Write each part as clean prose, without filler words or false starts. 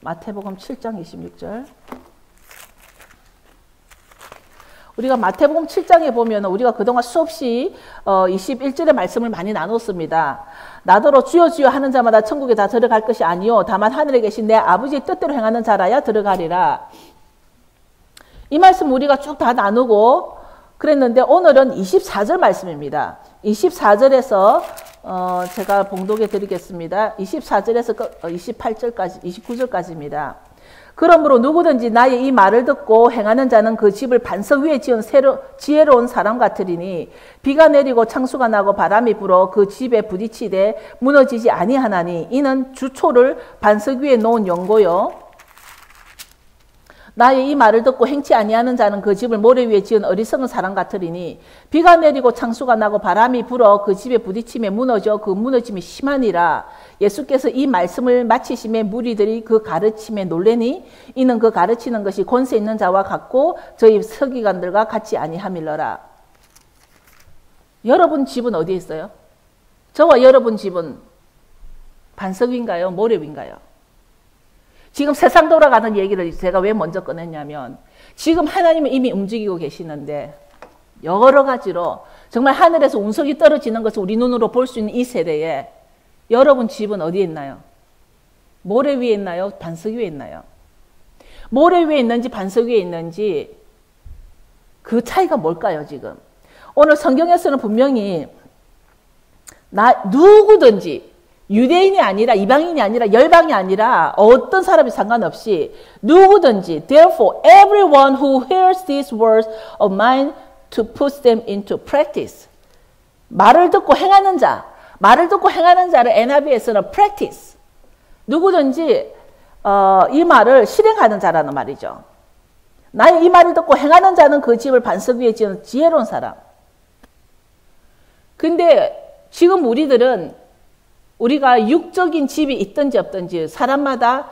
마태복음 7장 26절. 우리가 마태복음 7장에 보면 우리가 그동안 수없이 21절의 말씀을 많이 나눴습니다. 나더러 주여 주여 하는 자마다 천국에 다 들어갈 것이 아니요 다만 하늘에 계신 내 아버지의 뜻대로 행하는 자라야 들어가리라. 이 말씀 우리가 쭉 다 나누고 그랬는데 오늘은 24절 말씀입니다. 24절에서 제가 봉독해 드리겠습니다. 24절에서 28절까지 29절까지입니다. 그러므로 누구든지 나의 이 말을 듣고 행하는 자는 그 집을 반석 위에 지은 지혜로운 사람 같으리니 비가 내리고 창수가 나고 바람이 불어 그 집에 부딪히되 무너지지 아니하나니 이는 주초를 반석 위에 놓은 연고요. 나의 이 말을 듣고 행치 아니하는 자는 그 집을 모래 위에 지은 어리석은 사람 같으리니 비가 내리고 창수가 나고 바람이 불어 그 집에 부딪힘에 무너져 그 무너짐이 심하니라. 예수께서 이 말씀을 마치심에 무리들이 그 가르침에 놀래니 이는 그 가르치는 것이 권세 있는 자와 같고 저희 서기관들과 같지 아니함일러라. 여러분 집은 어디에 있어요? 저와 여러분 집은 반석 위인가요? 모래 위인가요? 지금 세상 돌아가는 얘기를 제가 왜 먼저 꺼냈냐면 지금 하나님은 이미 움직이고 계시는데 여러 가지로 정말 하늘에서 운석이 떨어지는 것을 우리 눈으로 볼 수 있는 이 세대에 여러분 집은 어디에 있나요? 모래 위에 있나요? 반석 위에 있나요? 모래 위에 있는지 반석 위에 있는지 그 차이가 뭘까요 지금? 오늘 성경에서는 분명히 누구든지 유대인이 아니라 이방인이 아니라 열방이 아니라 어떤 사람이 상관없이 누구든지 Therefore everyone who hears these words of mine to put them into practice. 말을 듣고 행하는 자, 말을 듣고 행하는 자를 NIV에서는 practice. 누구든지 이 말을 실행하는 자라는 말이죠. 나의 이 말을 듣고 행하는 자는 그 집을 반석 위에 지은 지혜로운 사람. 근데 지금 우리가 육적인 집이 있든지 없든지 사람마다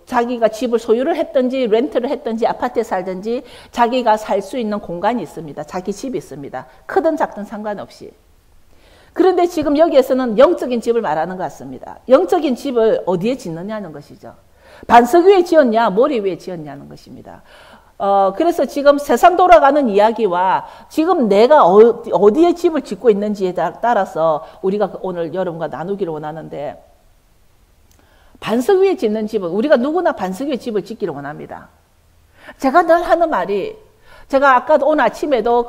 자기가 집을 소유를 했든지 렌트를 했든지 아파트에 살든지 자기가 살 수 있는 공간이 있습니다. 자기 집이 있습니다. 크든 작든 상관없이. 그런데 지금 여기에서는 영적인 집을 말하는 것 같습니다. 영적인 집을 어디에 짓느냐는 것이죠. 반석 위에 지었냐 모래 위에 지었냐는 것입니다. 그래서 지금 세상 돌아가는 이야기와 지금 내가 어디에 집을 짓고 있는지에 따라서 우리가 오늘 여러분과 나누기를 원하는데 반석 위에 짓는 집은 우리가 누구나 반석 위에 집을 짓기를 원합니다. 제가 늘 하는 말이 제가 아까 오늘 아침에도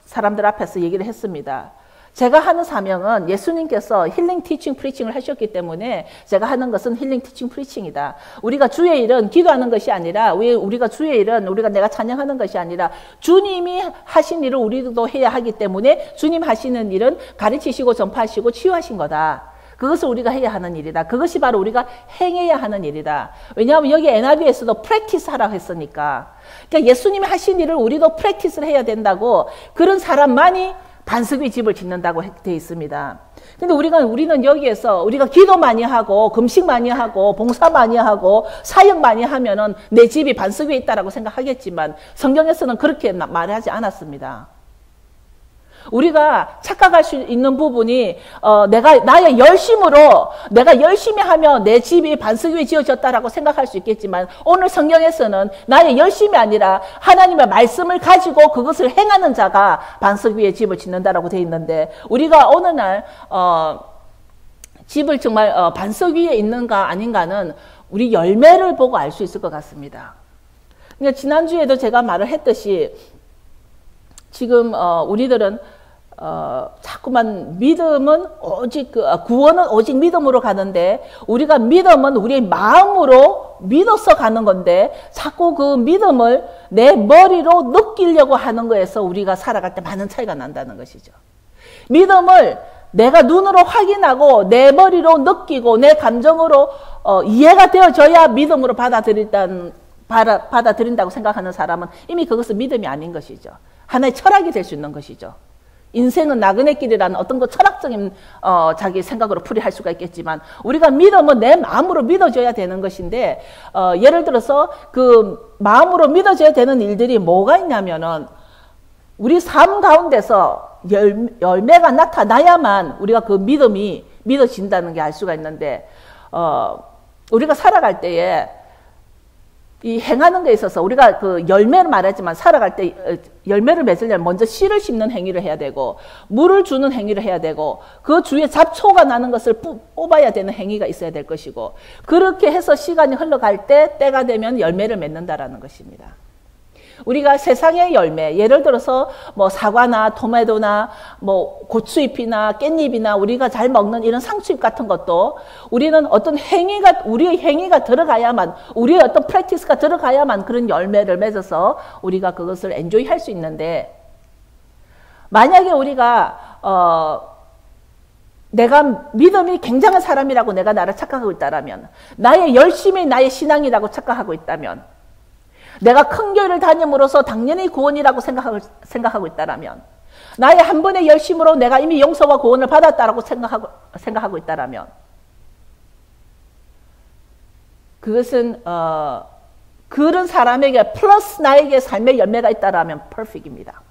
사람들 앞에서 얘기를 했습니다. 제가 하는 사명은 예수님께서 힐링 티칭 프리칭을 하셨기 때문에 제가 하는 것은 힐링 티칭 프리칭이다. 우리가 주의 일은 기도하는 것이 아니라 우리가 주의 일은 내가 찬양하는 것이 아니라 주님이 하신 일을 우리도 해야 하기 때문에 주님 하시는 일은 가르치시고 전파하시고 치유하신 거다. 그것을 우리가 해야 하는 일이다. 그것이 바로 우리가 행해야 하는 일이다. 왜냐하면 여기 NIV에서도 프랙티스 하라고 했으니까. 그러니까 예수님이 하신 일을 우리도 프랙티스를 해야 된다고 그런 사람만이 반석 위 집을 짓는다고 되어 있습니다. 근데 우리는 여기에서 우리가 기도 많이 하고 금식 많이 하고 봉사 많이 하고 사역 많이 하면은 내 집이 반석 위에 있다라고 생각하겠지만 성경에서는 그렇게 말하지 않았습니다. 우리가 착각할 수 있는 부분이 나의 열심으로 내가 열심히 하면 내 집이 반석 위에 지어졌다라고 생각할 수 있겠지만 오늘 성경에서는 나의 열심이 아니라 하나님의 말씀을 가지고 그것을 행하는 자가 반석 위에 집을 짓는다라고 되어 있는데 우리가 어느 날 집을 정말 반석 위에 있는가 아닌가는 우리 열매를 보고 알 수 있을 것 같습니다. 그러니까 지난주에도 제가 말을 했듯이 지금 우리들은 자꾸만 믿음은 오직 구원은 오직 믿음으로 가는데 우리가 믿음은 우리의 마음으로 믿어서 가는 건데 자꾸 그 믿음을 내 머리로 느끼려고 하는 거에서 우리가 살아갈 때 많은 차이가 난다는 것이죠. 믿음을 내가 눈으로 확인하고 내 머리로 느끼고 내 감정으로 이해가 되어져야 믿음으로 받아들인다고 생각하는 사람은 이미 그것은 믿음이 아닌 것이죠. 하나의 철학이 될 수 있는 것이죠. 인생은 나그네 길이라는 어떤 그 철학적인 자기 생각으로 풀이할 수가 있겠지만 우리가 믿음은 내 마음으로 믿어줘야 되는 것인데 예를 들어서 그 마음으로 믿어줘야 되는 일들이 뭐가 있냐면은 우리 삶 가운데서 열매가 나타나야만 우리가 그 믿음이 믿어진다는 게 알 수가 있는데 우리가 살아갈 때에 이 행하는 데 있어서 우리가 그 열매를 말하지만 살아갈 때 열매를 맺으려면 먼저 씨를 심는 행위를 해야 되고 물을 주는 행위를 해야 되고 그 주위에 잡초가 나는 것을 뽑아야 되는 행위가 있어야 될 것이고 그렇게 해서 시간이 흘러갈 때 때가 되면 열매를 맺는다라는 것입니다. 우리가 세상의 열매, 예를 들어서 뭐 사과나 토마토나 뭐 고추잎이나 깻잎이나 우리가 잘 먹는 이런 상추잎 같은 것도 우리는 어떤 행위가, 우리의 행위가 들어가야만, 우리의 어떤 프랙티스가 들어가야만 그런 열매를 맺어서 우리가 그것을 엔조이 할 수 있는데, 만약에 우리가 내가 믿음이 굉장한 사람이라고 내가 나를 착각하고 있다라면, 나의 열심이 나의 신앙이라고 착각하고 있다면, 내가 큰 교회를 다님으로써 당연히 구원이라고 생각하고 있다라면, 나의 한 번의 열심으로 내가 이미 용서와 구원을 받았다라고 생각하고 있다라면, 그것은 그런 사람에게 플러스 나에게 삶의 열매가 있다라면 퍼펙트입니다.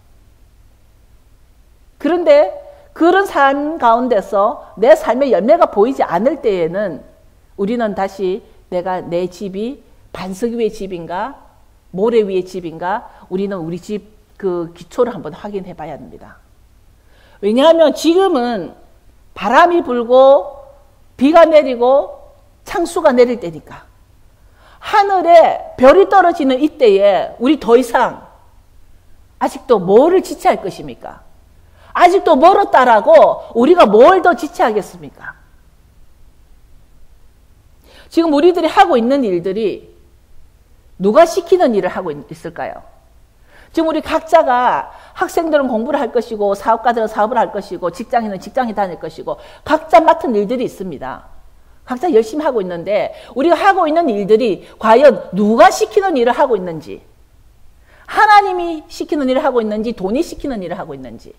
그런데 그런 삶 가운데서 내 삶의 열매가 보이지 않을 때에는 우리는 다시 내가 내 집이 반석 위의 집인가 모래 위의 집인가 우리는 우리 집 그 기초를 한번 확인해 봐야 합니다. 왜냐하면 지금은 바람이 불고 비가 내리고 창수가 내릴 때니까 하늘에 별이 떨어지는 이때에 우리 더 이상 아직도 뭐를 지체할 것입니까? 아직도 멀었다라고 우리가 뭘 더 지체하겠습니까? 지금 우리들이 하고 있는 일들이 누가 시키는 일을 하고 있을까요? 지금 우리 각자가 학생들은 공부를 할 것이고 사업가들은 사업을 할 것이고 직장인은 직장에 다닐 것이고 각자 맡은 일들이 있습니다. 각자 열심히 하고 있는데 우리가 하고 있는 일들이 과연 누가 시키는 일을 하고 있는지, 하나님이 시키는 일을 하고 있는지 돈이 시키는 일을 하고 있는지,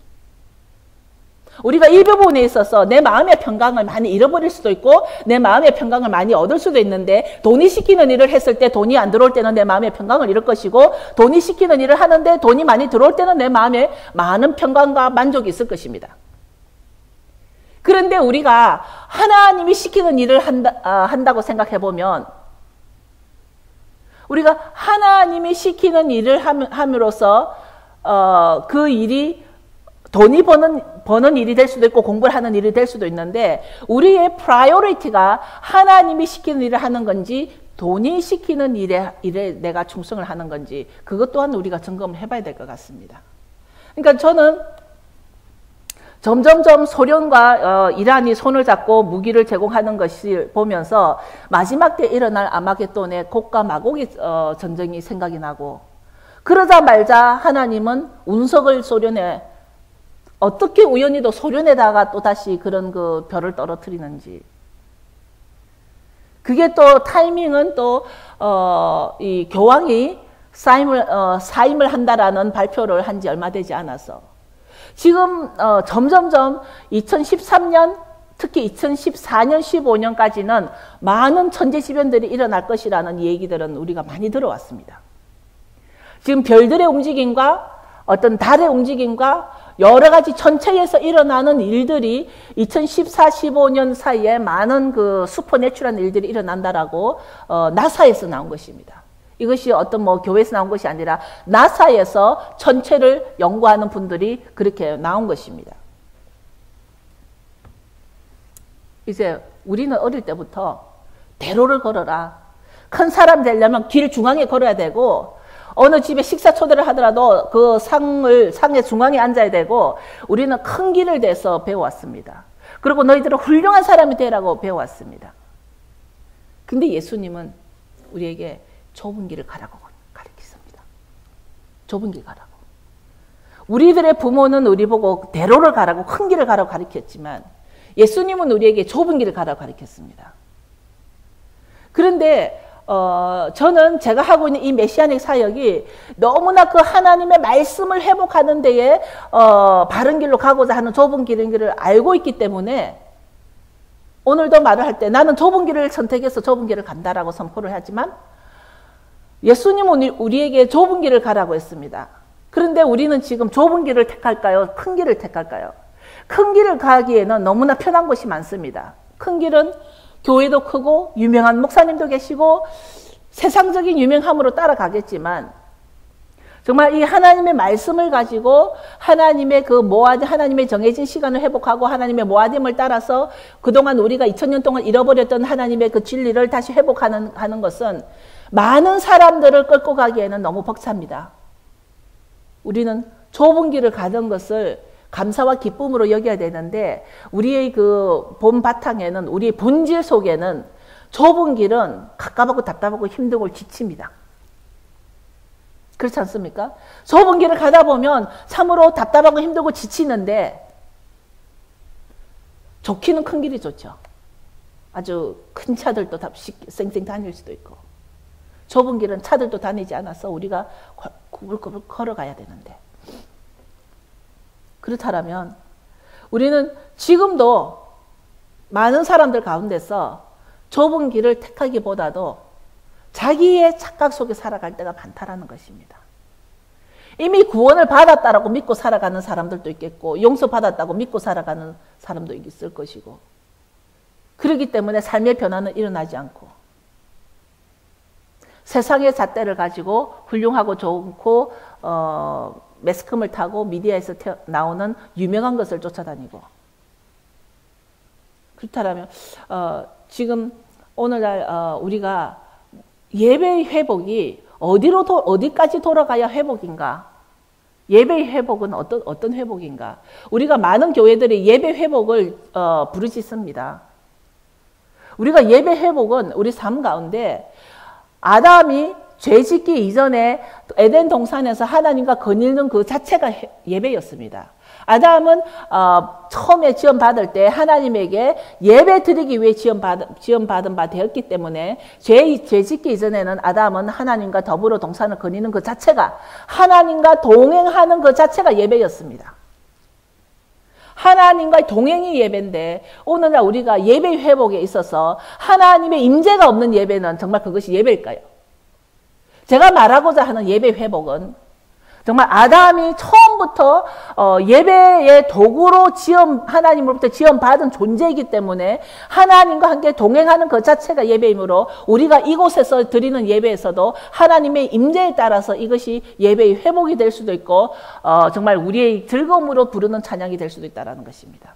우리가 이 부분에 있어서 내 마음의 평강을 많이 잃어버릴 수도 있고 내 마음의 평강을 많이 얻을 수도 있는데, 돈이 시키는 일을 했을 때 돈이 안 들어올 때는 내 마음의 평강을 잃을 것이고 돈이 시키는 일을 하는데 돈이 많이 들어올 때는 내 마음에 많은 평강과 만족이 있을 것입니다. 그런데 우리가 하나님이 시키는 일을 한다고 생각해 보면, 우리가 하나님이 시키는 일을 함으로써 그 일이 돈이 버는 일이 될 수도 있고 공부를 하는 일이 될 수도 있는데, 우리의 프라이어리티가 하나님이 시키는 일을 하는 건지 돈이 시키는 일에 내가 충성을 하는 건지, 그것 또한 우리가 점검을 해봐야 될 것 같습니다. 그러니까 저는 점점점 소련과 이란이 손을 잡고 무기를 제공하는 것을 보면서 마지막 때 일어날 아마겟돈의 곡과 마곡의 전쟁이 생각이 나고, 그러자말자 하나님은 운석을 소련에 어떻게 우연히도 소련에다가 또 다시 그런 그 별을 떨어뜨리는지, 그게 또 타이밍은 또 이 교황이 사임을 한다라는 발표를 한 지 얼마 되지 않아서 지금 점점점 2013년 특히 2014년 15년까지는 많은 천재지변들이 일어날 것이라는 얘기들은 우리가 많이 들어왔습니다. 지금 별들의 움직임과 어떤 달의 움직임과 여러 가지 전체에서 일어나는 일들이 2014, 15년 사이에 많은 그 슈퍼내추럴한 일들이 일어난다라고 나사에서 나온 것입니다. 이것이 어떤 뭐 교회에서 나온 것이 아니라 나사에서 전체를 연구하는 분들이 그렇게 나온 것입니다. 이제 우리는 어릴 때부터 대로를 걸어라. 큰 사람 되려면 길 중앙에 걸어야 되고, 어느 집에 식사 초대를 하더라도 그 상의 중앙에 앉아야 되고, 우리는 큰 길을 대서 배워왔습니다. 그리고 너희들은 훌륭한 사람이 되라고 배워왔습니다. 근데 예수님은 우리에게 좁은 길을 가라고 가르치십니다. 좁은 길 가라고. 우리들의 부모는 우리 보고 대로를 가라고, 큰 길을 가라고 가르쳤지만 예수님은 우리에게 좁은 길을 가라고 가르쳤습니다. 그런데 저는 제가 하고 있는 이 메시아닉 사역이 너무나 그 하나님의 말씀을 회복하는 데에 바른 길로 가고자 하는 좁은 길을 알고 있기 때문에 오늘도 말을 할 때 나는 좁은 길을 선택해서 좁은 길을 간다라고 선포를 하지만, 예수님은 우리에게 좁은 길을 가라고 했습니다. 그런데 우리는 지금 좁은 길을 택할까요? 큰 길을 택할까요? 큰 길을 가기에는 너무나 편한 곳이 많습니다. 큰 길은 교회도 크고 유명한 목사님도 계시고 세상적인 유명함으로 따라가겠지만 정말 이 하나님의 말씀을 가지고 하나님의 그 모아짐, 하나님의 정해진 시간을 회복하고 하나님의 모아짐을 따라서 그동안 우리가 2000년 동안 잃어버렸던 하나님의 그 진리를 다시 회복하는 것은 많은 사람들을 끌고 가기에는 너무 벅찹니다. 우리는 좁은 길을 가던 것을 감사와 기쁨으로 여겨야 되는데 우리의 그 본 바탕에는 우리의 본질 속에는 좁은 길은 갑갑하고 답답하고 힘들고 지칩니다. 그렇지 않습니까? 좁은 길을 가다 보면 참으로 답답하고 힘들고 지치는데 좋기는 큰 길이 좋죠. 아주 큰 차들도 쌩쌩 다닐 수도 있고 좁은 길은 차들도 다니지 않아서 우리가 구불구불 걸어가야 되는데 그렇다면 우리는 지금도 많은 사람들 가운데서 좁은 길을 택하기보다도 자기의 착각 속에 살아갈 때가 많다라는 것입니다. 이미 구원을 받았다라고 믿고 살아가는 사람들도 있겠고 용서받았다고 믿고 살아가는 사람도 있을 것이고 그렇기 때문에 삶의 변화는 일어나지 않고 세상의 잣대를 가지고 훌륭하고 좋고 매스컴을 타고 미디어에서 나오는 유명한 것을 쫓아다니고 그렇다면 지금 오늘날 우리가 예배의 회복이 어디까지 돌아가야 회복인가? 예배의 회복은 어떤 회복인가? 우리가 많은 교회들이 예배 회복을 부르짖습니다. 우리가 예배 회복은 우리 삶 가운데 아담이 죄 짓기 이전에 에덴 동산에서 하나님과 거닐는 그 자체가 예배였습니다. 아담은 처음에 지원받을 때 하나님에게 예배 드리기 위해 지원받은 바 되었기 때문에 죄 짓기 이전에는 아담은 하나님과 더불어 동산을 거니는 그 자체가 하나님과 동행하는 그 자체가 예배였습니다. 하나님과 동행이 예배인데 오늘날 우리가 예배 회복에 있어서 하나님의 임재가 없는 예배는 정말 그것이 예배일까요? 제가 말하고자 하는 예배 회복은 정말 아담이 처음부터 예배의 도구로 하나님으로부터 지원받은 존재이기 때문에 하나님과 함께 동행하는 그 자체가 예배이므로 우리가 이곳에서 드리는 예배에서도 하나님의 임재에 따라서 이것이 예배의 회복이 될 수도 있고 정말 우리의 즐거움으로 부르는 찬양이 될 수도 있다는 것입니다.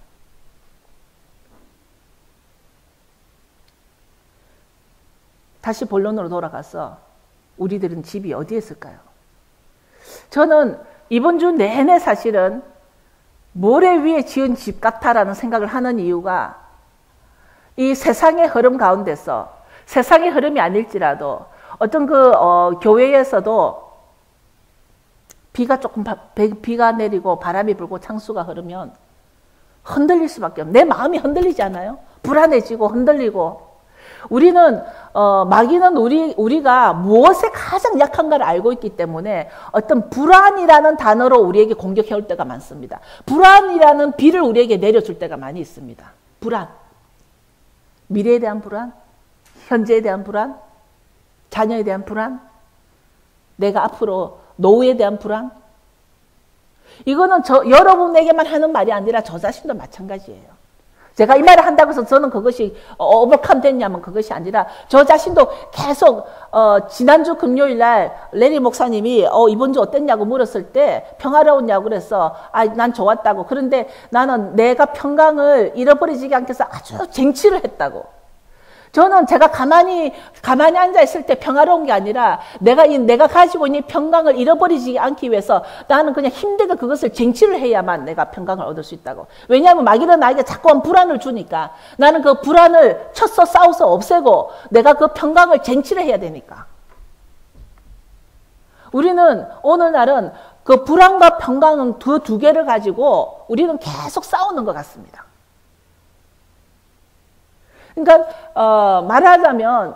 다시 본론으로 돌아가서 우리들은 집이 어디에 있을까요? 저는 이번 주 내내 사실은 모래 위에 지은 집 같다라는 생각을 하는 이유가 이 세상의 흐름 가운데서 세상의 흐름이 아닐지라도 어떤 교회에서도 비가 내리고 바람이 불고 창수가 흐르면 흔들릴 수밖에 없어요. 내 마음이 흔들리지 않아요? 불안해지고 흔들리고 우리는 마귀는 우리가 무엇에 가장 약한가를 알고 있기 때문에 어떤 불안이라는 단어로 우리에게 공격해 올 때가 많습니다. 불안이라는 비를 우리에게 내려줄 때가 많이 있습니다. 불안. 미래에 대한 불안, 현재에 대한 불안, 자녀에 대한 불안, 내가 앞으로 노후에 대한 불안. 이거는 여러분에게만 하는 말이 아니라 저 자신도 마찬가지예요. 제가 이 말을 한다고 해서 저는 그것이 오버컴 됐냐면 그것이 아니라 저 자신도 계속 지난주 금요일 날 레리 목사님이 이번 주 어땠냐고 물었을 때 평화로웠냐고 그래서 난 좋았다고. 그런데 나는 내가 평강을 잃어버리지 않게 해서 아주 쟁취를 했다고. 저는 제가 가만히 앉아 있을 때 평화로운 게 아니라 내가 가지고 있는 평강을 잃어버리지 않기 위해서 나는 그냥 힘들게 그것을 쟁취를 해야만 내가 평강을 얻을 수 있다고. 왜냐하면 마귀는 나에게 자꾸만 불안을 주니까 나는 그 불안을 쳐서 싸워서 없애고 내가 그 평강을 쟁취를 해야 되니까. 우리는 오늘날은 그 불안과 평강은 두 개를 가지고 우리는 계속 싸우는 것 같습니다. 그러니까 말하자면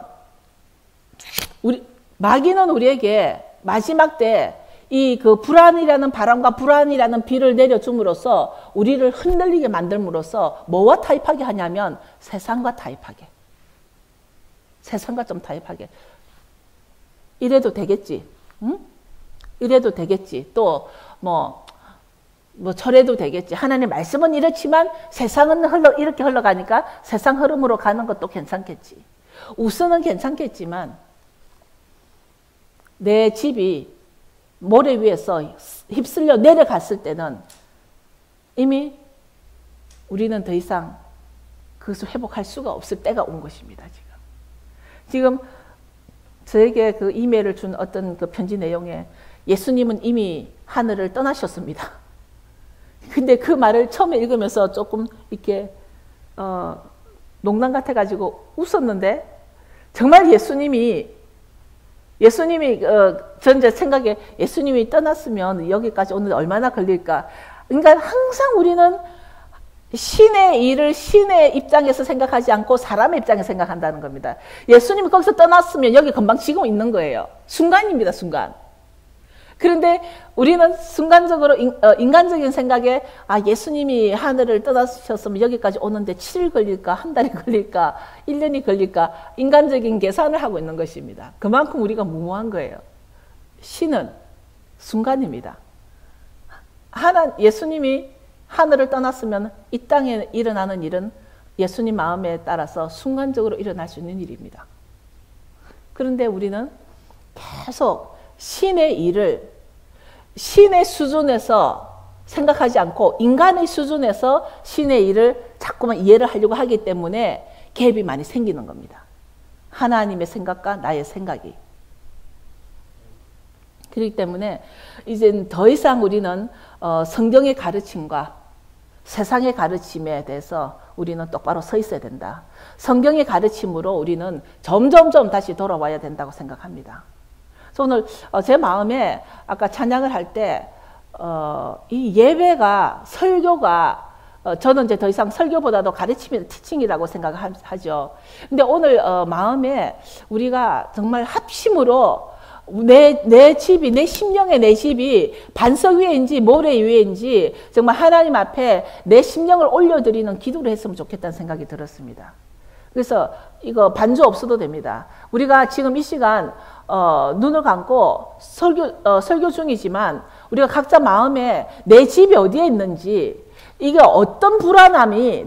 마귀는 우리에게 마지막 때 이 그 불안이라는 바람과 불안이라는 비를 내려줌으로써 우리를 흔들리게 만들므로써 뭐와 타협하게 하냐면 세상과 타협하게. 세상과 좀 타협하게. 이래도 되겠지. 응? 이래도 되겠지. 또 뭐 뭐 저래도 되겠지. 하나님 말씀은 이렇지만 세상은 이렇게 흘러가니까 세상 흐름으로 가는 것도 괜찮겠지. 우선은 괜찮겠지만 내 집이 모래 위에서 휩쓸려 내려갔을 때는 이미 우리는 더 이상 그것을 회복할 수가 없을 때가 온 것입니다. 지금 저에게 그 이메일을 준 어떤 그 편지 내용에 예수님은 이미 하늘을 떠나셨습니다. 근데 그 말을 처음에 읽으면서 조금 이렇게 농담 같아가지고 웃었는데, 정말 예수님이 전 제 생각에 예수님이 떠났으면 여기까지 오는데 얼마나 걸릴까. 그러니까 항상 우리는 신의 일을 신의 입장에서 생각하지 않고 사람의 입장에서 생각한다는 겁니다. 예수님이 거기서 떠났으면 여기 금방 지금 있는 거예요. 순간입니다, 순간. 그런데 우리는 순간적으로 인간적인 생각에 예수님이 하늘을 떠나셨으면 여기까지 오는데 7일 걸릴까, 한 달이 걸릴까, 1년이 걸릴까, 인간적인 계산을 하고 있는 것입니다. 그만큼 우리가 무모한 거예요. 신은 순간입니다. 예수님이 하늘을 떠났으면 이 땅에 일어나는 일은 예수님 마음에 따라서 순간적으로 일어날 수 있는 일입니다. 그런데 우리는 계속 신의 일을 신의 수준에서 생각하지 않고 인간의 수준에서 신의 일을 자꾸만 이해를 하려고 하기 때문에 갭이 많이 생기는 겁니다. 하나님의 생각과 나의 생각이. 그렇기 때문에 이제 더 이상 우리는 성경의 가르침과 세상의 가르침에 대해서 우리는 똑바로 서 있어야 된다. 성경의 가르침으로 우리는 점점점 다시 돌아와야 된다고 생각합니다. 그래서 오늘 제 마음에 아까 찬양을 할 때 이 예배가, 설교가 저는 이제 더 이상 설교보다도 가르침이 티칭이라고 생각하죠. 근데 오늘 마음에 우리가 정말 합심으로 내 집이, 내 심령의 내 집이 반석 위에인지 모래 위에인지 정말 하나님 앞에 내 심령을 올려드리는 기도를 했으면 좋겠다는 생각이 들었습니다. 그래서 이거 반주 없어도 됩니다. 우리가 지금 이 시간 눈을 감고 설교 중이지만 우리가 각자 마음에 내 집이 어디에 있는지, 이게 어떤 불안함이,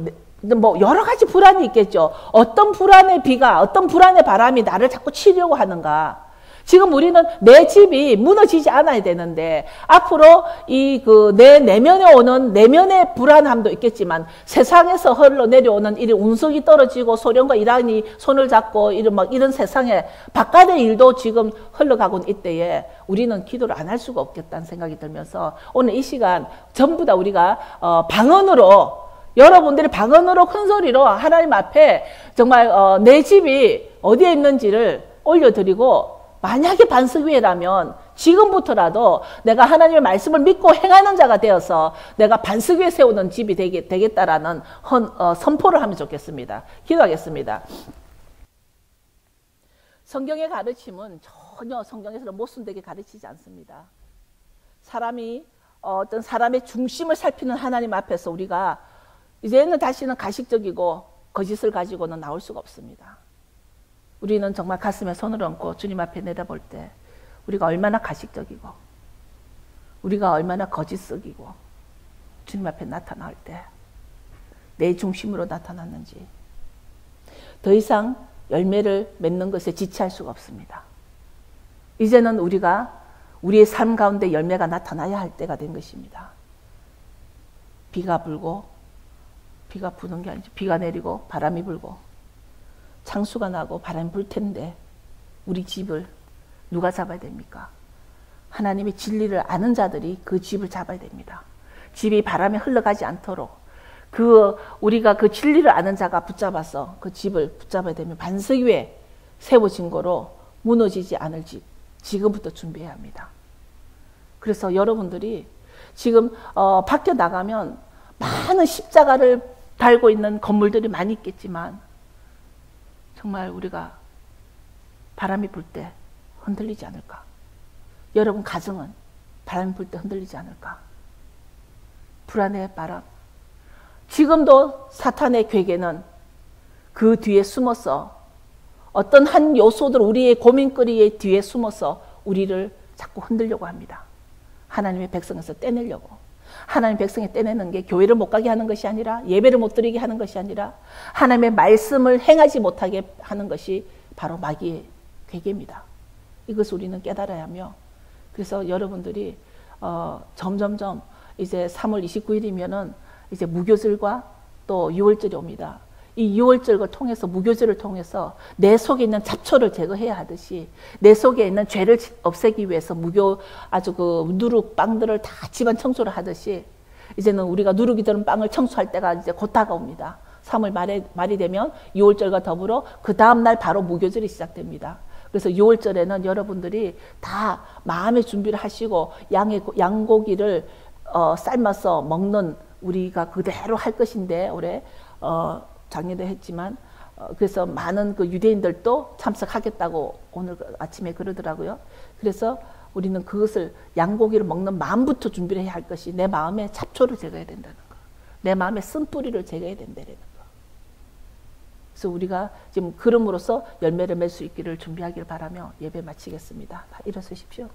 뭐 여러 가지 불안이 있겠죠. 어떤 불안의 비가, 어떤 불안의 바람이 나를 자꾸 치려고 하는가. 지금 우리는 내 집이 무너지지 않아야 되는데, 앞으로 내 내면에 오는 내면의 불안함도 있겠지만, 세상에서 흘러내려오는 이런 운석이 떨어지고 소련과 이란이 손을 잡고 이런 세상에 바깥의 일도 지금 흘러가고 있는 이때에 우리는 기도를 안 할 수가 없겠다는 생각이 들면서 오늘 이 시간 전부 다 우리가 방언으로, 여러분들이 방언으로 큰 소리로 하나님 앞에 정말 내 집이 어디에 있는지를 올려드리고, 만약에 반석 위에라면 지금부터라도 내가 하나님의 말씀을 믿고 행하는 자가 되어서 내가 반석 위에 세우는 집이 되겠다라는 선포를 하면 좋겠습니다. 기도하겠습니다. 성경의 가르침은 전혀 성경에서는 모순되게 가르치지 않습니다. 어떤 사람의 중심을 살피는 하나님 앞에서 우리가 이제는 다시는 가식적이고 거짓을 가지고는 나올 수가 없습니다. 우리는 정말 가슴에 손을 얹고 주님 앞에 내다볼 때 우리가 얼마나 가식적이고 우리가 얼마나 거짓적이고 주님 앞에 나타날 때 내 중심으로 나타났는지 더 이상 열매를 맺는 것에 지체할 수가 없습니다. 이제는 우리가 우리의 삶 가운데 열매가 나타나야 할 때가 된 것입니다. 비가 불고, 비가 부는 게 아니죠. 비가 내리고 바람이 불고 창수가 나고 바람이 불 텐데 우리 집을 누가 잡아야 됩니까? 하나님의 진리를 아는 자들이 그 집을 잡아야 됩니다. 집이 바람에 흘러가지 않도록 우리가 그 진리를 아는 자가 붙잡아서 그 집을 붙잡아야 되면 반석 위에 세워진 거로 무너지지 않을 집, 지금부터 준비해야 합니다. 그래서 여러분들이 지금 밖에 나가면 많은 십자가를 달고 있는 건물들이 많이 있겠지만 정말 우리가 바람이 불 때 흔들리지 않을까? 여러분 가정은 바람이 불 때 흔들리지 않을까? 불안의 바람. 지금도 사탄의 괴계는 그 뒤에 숨어서 어떤 한 요소들, 우리의 고민거리의 뒤에 숨어서 우리를 자꾸 흔들려고 합니다. 하나님의 백성에서 떼내려고. 하나님 백성이 떼내는 게 교회를 못 가게 하는 것이 아니라 예배를 못 드리게 하는 것이 아니라 하나님의 말씀을 행하지 못하게 하는 것이 바로 마귀의 괴계입니다. 이것을 우리는 깨달아야 하며 그래서 여러분들이 점점점 이제 3월 29일이면은 이제 무교절과 또 유월절이 옵니다. 이 유월절을 통해서 무교절을 통해서 내 속에 있는 잡초를 제거해야 하듯이 내 속에 있는 죄를 없애기 위해서 무교 아주 그 누룩 빵들을 다 집안 청소를 하듯이 이제는 우리가 누룩이 들은 빵을 청소할 때가 이제 곧 다가옵니다. 3월 말이 되면 유월절과 더불어 그 다음날 바로 무교절이 시작됩니다. 그래서 6월절에는 여러분들이 다 마음의 준비를 하시고 양고기를 삶아서 먹는 우리가 그대로 할 것인데 올해 작년에 했지만 그래서 많은 그 유대인들도 참석하겠다고 오늘 아침에 그러더라고요. 그래서 우리는 그것을 양고기를 먹는 마음부터 준비를 해야 할 것이 내 마음의 잡초를 제거해야 된다는 거. 내 마음의 쓴뿌리를 제거해야 된다는 거. 그래서 우리가 지금 그럼으로써 열매를 맺을 수 있기를 준비하기를 바라며 예배 마치겠습니다. 다 일어서십시오.